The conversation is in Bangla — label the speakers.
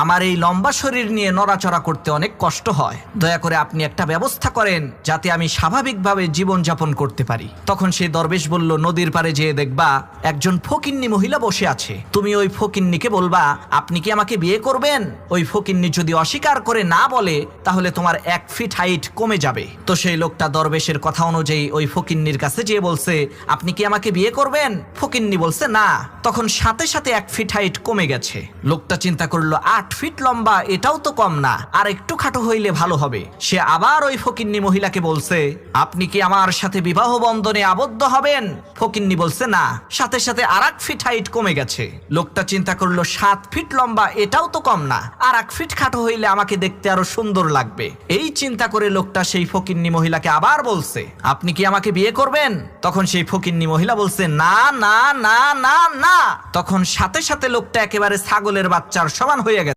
Speaker 1: আমার এই লম্বা শরীর নিয়ে নড়াচড়া করতে অনেক কষ্ট হয়, দয়া করে আপনি একটা ব্যবস্থা করেন যাতে আমি স্বাভাবিকভাবে জীবনযাপন করতে পারি। তখন সেই দরবেশ বলল, নদীর পাড়ে যেয়ে দেখবা একজন ফকিন্নি মহিলা বসে আছে, তুমি ওই ফকিন্নিকে বলবা আপনি কি আমাকে বিয়ে করবেন। ওই ফকিন্নি যদি অস্বীকার করে না বলে তাহলে তোমার 1 ফিট হাইট কমে যাবে। তো সেই লোকটা দরবেশের কথা অনুযায়ী ওই ফকিন্নির কাছে যেয়ে বলছে, আপনি কি আমাকে বিয়ে করবেন। ফকিন্নি বলছে না। তখন সাথে সাথে 1 ফিট হাইট কমে গেছে। লোকটা চিন্তা করলো 8 ফিট লম্বা, এটাও তো কম না, আর একটু খাটো হইলে ভালো হবে। সে আবার ওই ফকিন্নি মহিলাকে বলছে, আপনি কি আমার সাথে বিবাহ বন্ধনে আবদ্ধ হবেন। ফকিন্নি বলছে না। সাথে সাথে আর 1 ফিট হাইট কমে গেছে। লোকটা চিন্তা করলো 7 ফিট লম্বা, এটাও তো কম না, আর 1 ফিট খাটো হইলে আমাকে দেখতে আরো সুন্দর লাগবে। এই চিন্তা করে লোকটা সেই ফকিন্নি মহিলাকে আবার বলছে, আপনি কি আমাকে বিয়ে করবেন। তখন সেই ফকিন্নি মহিলা বলছে, না না না না না। তখন সাথে সাথে লোকটা একেবারে ছাগলের বাচ্চার সমান হয়ে গেছে।